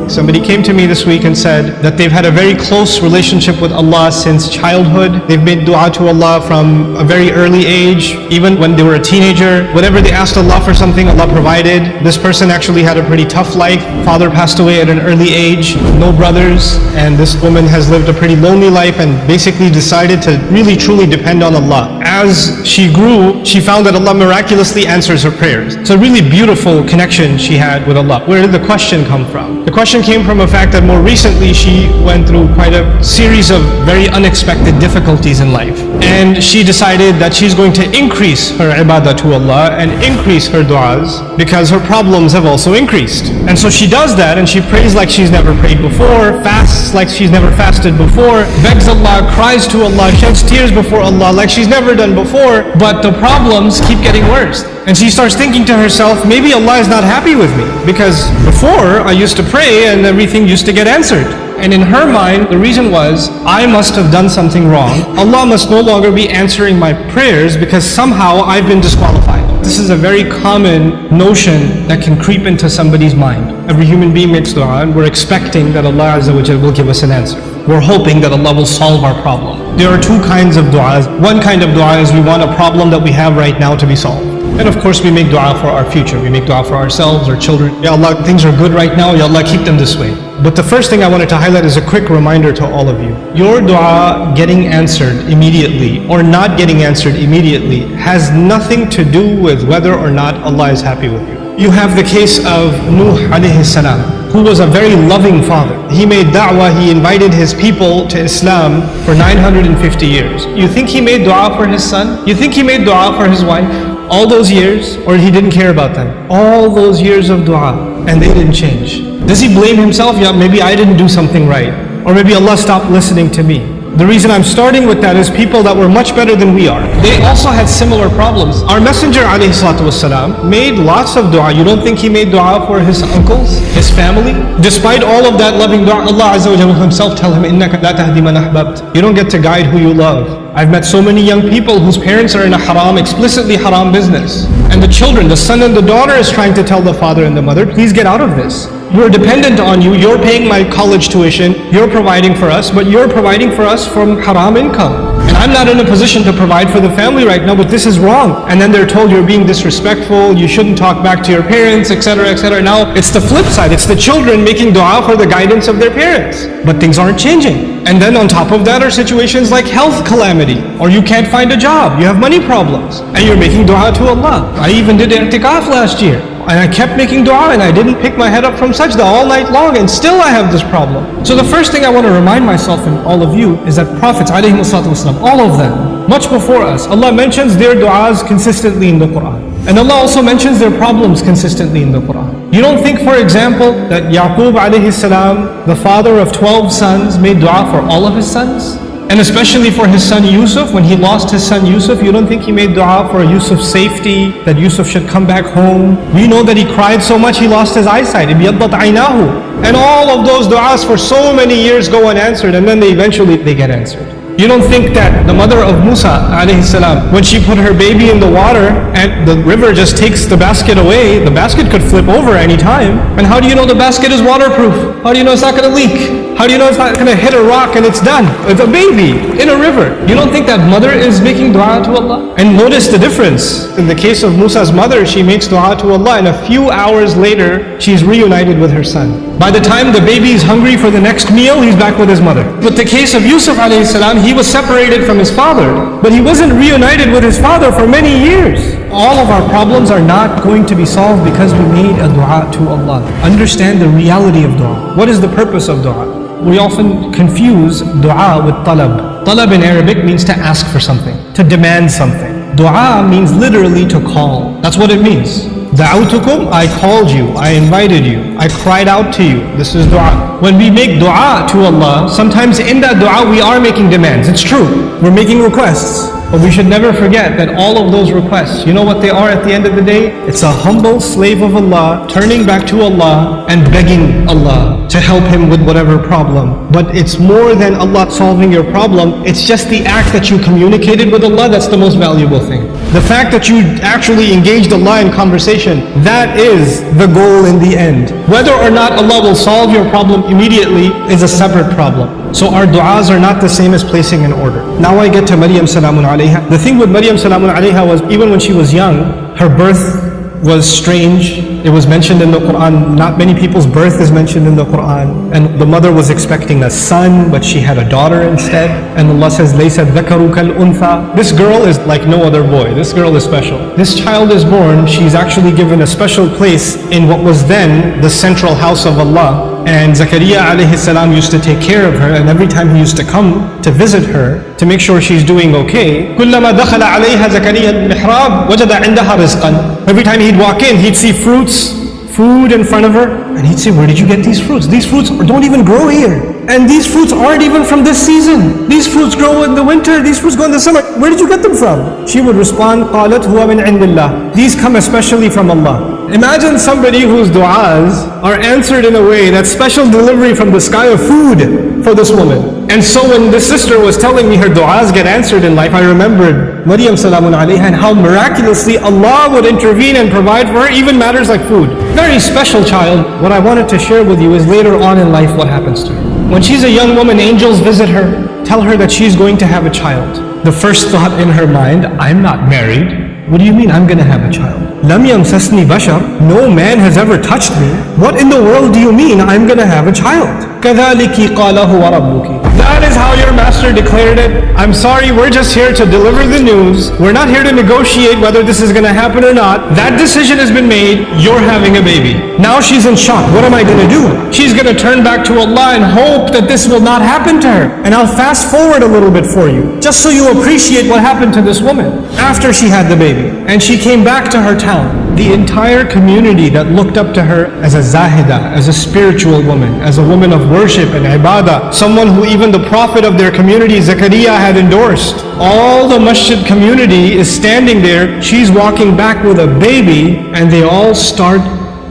Somebody came to me this week and said that they've had a very close relationship with Allah since childhood. They've made dua to Allah from a very early age, even when they were a teenager. Whenever they asked Allah for something, Allah provided. This person actually had a pretty tough life. Father passed away at an early age, no brothers, and this woman has lived a pretty lonely life and basically decided to really truly depend on Allah. As she grew, she found that Allah miraculously answers her prayers. It's a really beautiful connection she had with Allah. Where did the question come from? The question came from a fact that more recently she went through quite a series of very unexpected difficulties in life. And she decided that she's going to increase her ibadah to Allah and increase her du'as because her problems have also increased. And so she does that and she prays like she's never prayed before, fasts like she's never fasted before, begs Allah, cries to Allah, sheds tears before Allah like she's never done before, but the problems keep getting worse. And she starts thinking to herself, maybe Allah is not happy with me because before I used to pray and everything used to get answered. And in her mind, the reason was, I must have done something wrong. Allah must no longer be answering my prayers because somehow I've been disqualified. This is a very common notion that can creep into somebody's mind. Every human being makes dua and we're expecting that Allah Azza wa Jal will give us an answer. We're hoping that Allah will solve our problem. There are two kinds of du'as. One kind of dua is we want a problem that we have right now to be solved. And of course we make dua for our future. We make dua for ourselves, our children. Ya Allah, things are good right now. Ya Allah, keep them this way. But the first thing I wanted to highlight is a quick reminder to all of you. Your dua getting answered immediately or not getting answered immediately has nothing to do with whether or not Allah is happy with you. You have the case of Nuh alayhi salam, who was a very loving father. He made da'wah, he invited his people to Islam for 950 years. You think he made dua for his son? You think he made dua for his wife? All those years, or he didn't care about them? All those years of dua, and they didn't change. Does he blame himself? Yeah, maybe I didn't do something right. Or maybe Allah stopped listening to me. The reason I'm starting with that is people that were much better than we are, they also had similar problems. Our Messenger ﷺ made lots of dua. You don't think he made dua for his uncles, his family? Despite all of that loving dua, Allah Azza wa Jalla himself tell him, إِنَّكَ لَا تَهْدِي مَنْ أَحْبَبْتَ. You don't get to guide who you love. I've met so many young people whose parents are in a haram, explicitly haram business. And the children, the son and the daughter is trying to tell the father and the mother, please get out of this. We're dependent on you, you're paying my college tuition, you're providing for us, but you're providing for us from haram income. And I'm not in a position to provide for the family right now, but this is wrong. And then they're told you're being disrespectful, you shouldn't talk back to your parents, etc., etc. Now it's the flip side, it's the children making dua for the guidance of their parents. But things aren't changing. And then on top of that are situations like health calamity, or you can't find a job, you have money problems, and you're making dua to Allah. I even did i'tikaf last year. And I kept making dua and I didn't pick my head up from sajda all night long, and still I have this problem. So the first thing I want to remind myself and all of you is that Prophets ﷺ, all of them, much before us, Allah mentions their du'as consistently in the Quran. And Allah also mentions their problems consistently in the Quran. You don't think, for example, that Yaqub alayhi salam, the father of 12 sons, made dua for all of his sons? And especially for his son Yusuf, when he lost his son Yusuf, you don't think he made dua for Yusuf's safety, that Yusuf should come back home? We know that he cried so much he lost his eyesight. إِبْيَضَّتْ عَيْنَاهُ. And all of those du'as for so many years go unanswered, and then they eventually get answered. You don't think that the mother of Musa alayhi salam, when she put her baby in the water and the river just takes the basket away, the basket could flip over any time. And how do you know the basket is waterproof? How do you know it's not going to leak? How do you know it's not going to hit a rock and it's done? It's a baby in a river. You don't think that mother is making dua to Allah? And notice the difference. In the case of Musa's mother, she makes dua to Allah, and a few hours later, she's reunited with her son. By the time the baby is hungry for the next meal, he's back with his mother. But the case of Yusuf alayhi salam, he was separated from his father, but he wasn't reunited with his father for many years. All of our problems are not going to be solved because we made a dua to Allah. Understand the reality of dua. What is the purpose of dua? We often confuse dua with talab. Talab in Arabic means to ask for something, to demand something. Dua means literally to call. That's what it means. Da'awtukum, I called you, I invited you, I cried out to you. This is dua. When we make dua to Allah, sometimes in that dua we are making demands. It's true. We're making requests. But we should never forget that all of those requests, you know what they are at the end of the day? It's a humble slave of Allah turning back to Allah and begging Allah to help him with whatever problem. But it's more than Allah solving your problem. It's just the act that you communicated with Allah that's the most valuable thing. The fact that you actually engaged Allah in conversation, that is the goal in the end. Whether or not Allah will solve your problem immediately is a separate problem. So our du'as are not the same as placing an order. Now I get to Maryam salamun alayha. The thing with Maryam salamun alayha was, even when she was young, her birth was strange. It was mentioned in the Quran. Not many people's birth is mentioned in the Quran. And the mother was expecting a son, but she had a daughter instead. And Allah says, لَيْسَ الذَّكَرُ كَالْأُنْثَى. This girl is like no other boy. This girl is special. This child is born. She's actually given a special place in what was then the central house of Allah. And Zakaria alayhi salam used to take care of her, and every time he used to come to visit her to make sure she's doing okay, كُلَّمَا دَخَلَ عَلَيْهَا زَكَرِيَّا الْمِحْرَابِ وَجَدَ عِنْدَهَا رِزْقًا. Every time he'd walk in, he'd see food in front of her, and he'd say, where did you get these fruits? These fruits don't even grow here. And these fruits aren't even from this season. These fruits grow in the winter, these fruits grow in the summer. Where did you get them from? She would respond, قَالَتْ هُوَ مِنْ عِنْدِ اللَّهِ. These come especially from Allah. Imagine somebody whose du'as are answered in a way that's special delivery from the sky of food for this woman. And so when this sister was telling me her du'as get answered in life, I remembered Maryam salamun alayha and how miraculously Allah would intervene and provide for her even matters like food. Very special child. What I wanted to share with you is later on in life what happens to her. When she's a young woman, angels visit her, tell her that she's going to have a child. The first thought in her mind, I'm not married. What do you mean I'm going to have a child? لَمْ يَمْسَسْنِي بَشَرٌ. No man has ever touched me. What in the world do you mean I'm going to have a child? كَذَلِكِ قَالَهُ وَرَبُّكِ. That is how your master declared it. I'm sorry, we're just here to deliver the news. We're not here to negotiate whether this is going to happen or not. That decision has been made. You're having a baby. Now she's in shock. What am I going to do? She's going to turn back to Allah and hope that this will not happen to her. And I'll fast forward a little bit for you, just so you appreciate what happened to this woman after she had the baby. And she came back to her town. The entire community that looked up to her as a zahida, as a spiritual woman, as a woman of worship and ibadah, someone who even the prophet of their community, Zakaria, had endorsed. All the masjid community is standing there. She's walking back with a baby, and they all start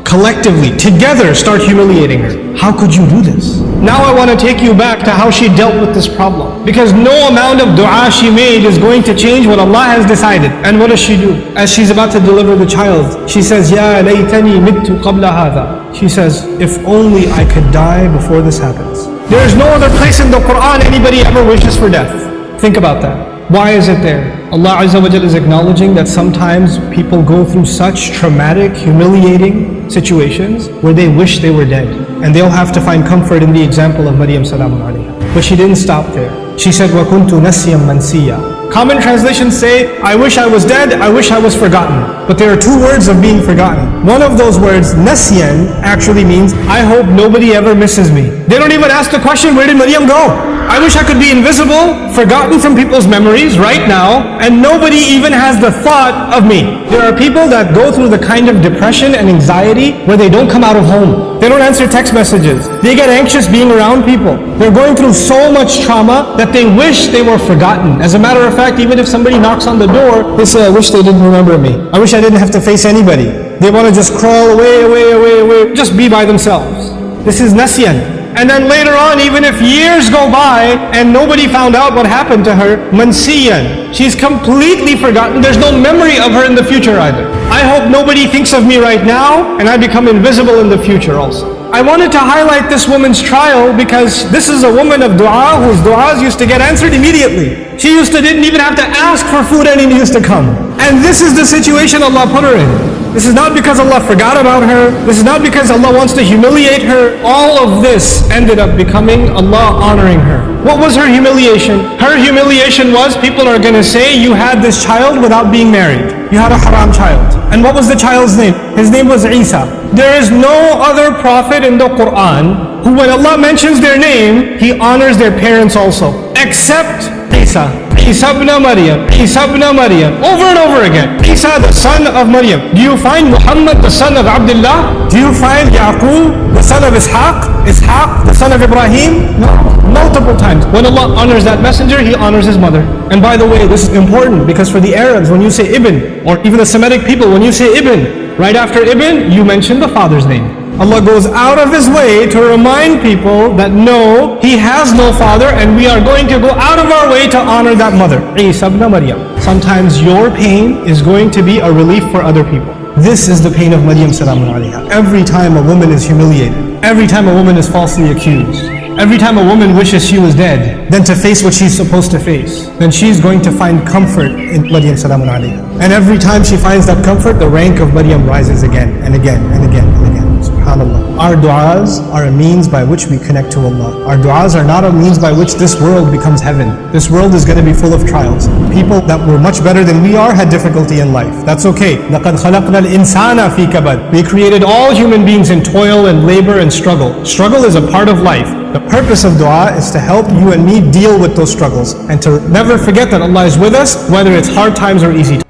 collectively, together, start humiliating her. How could you do this? Now I want to take you back to how she dealt with this problem. Because no amount of dua she made is going to change what Allah has decided. And what does she do? As she's about to deliver the child, she says, Ya laytani mittu qabla hadha. She says, if only I could die before this happens. There is no other place in the Quran anybody ever wishes for death. Think about that. Why is it there? Allah Azza wa Jalla is acknowledging that sometimes people go through such traumatic, humiliating situations where they wish they were dead. And they'll have to find comfort in the example of Maryam salamun alayha. But she didn't stop there. She said, وَكُنْتُ نَسْيًا مَنْسِيًّا. Common translations say, I wish I was dead, I wish I was forgotten. But there are two words of being forgotten. One of those words, nasyan, actually means, I hope nobody ever misses me. They don't even ask the question, where did Maryam go? I wish I could be invisible, forgotten from people's memories right now, and nobody even has the thought of me. There are people that go through the kind of depression and anxiety where they don't come out of home. They don't answer text messages. They get anxious being around people. They're going through so much trauma that they wish they were forgotten. As a matter of fact, even if somebody knocks on the door, they say, I wish they didn't remember me. I wish I didn't have to face anybody. They want to just crawl away, just be by themselves. This is nasyan. And then later on, even if years go by and nobody found out what happened to her, mansiyan. She's completely forgotten. There's no memory of her in the future either. I hope nobody thinks of me right now and I become invisible in the future also. I wanted to highlight this woman's trial because this is a woman of dua whose duas used to get answered immediately. She didn't even have to ask for food and it used to come. And this is the situation Allah put her in. This is not because Allah forgot about her. This is not because Allah wants to humiliate her. All of this ended up becoming Allah honoring her. What was her humiliation? Her humiliation was people are going to say you had this child without being married. You had a haram child. And what was the child's name? His name was Isa. There is no other prophet in the Quran who when Allah mentions their name, He honors their parents also. Except Isa. Isa ibn Maryam, Isa ibn Maryam, over and over again. Isa the son of Maryam. Do you find Muhammad the son of Abdullah? Do you find Yaqub the son of Ishaq? Ishaq the son of Ibrahim? No, multiple times. When Allah honors that messenger, He honors his mother. And by the way, this is important because for the Arabs, when you say Ibn, or even the Semitic people, when you say Ibn, right after Ibn, you mention the father's name. Allah goes out of His way to remind people that no, He has no father, and we are going to go out of our way to honor that mother. Isa ibn Maryam. Sometimes your pain is going to be a relief for other people. This is the pain of Maryam salamun alayha. Every time a woman is humiliated, every time a woman is falsely accused, every time a woman wishes she was dead, then to face what she's supposed to face, then she's going to find comfort in Maryam salamun alayha. And every time she finds that comfort, the rank of Maryam rises again and again and again and again. SubhanAllah. Our du'as are a means by which we connect to Allah. Our du'as are not a means by which this world becomes heaven. This world is going to be full of trials. People that were much better than we are had difficulty in life. That's okay. لَقَدْ خَلَقْنَا الْإِنسَانَ فِي كَبَدٍ. We created all human beings in toil and labor and struggle. Struggle is a part of life. The purpose of dua is to help you and me deal with those struggles and to never forget that Allah is with us, whether it's hard times or easy times.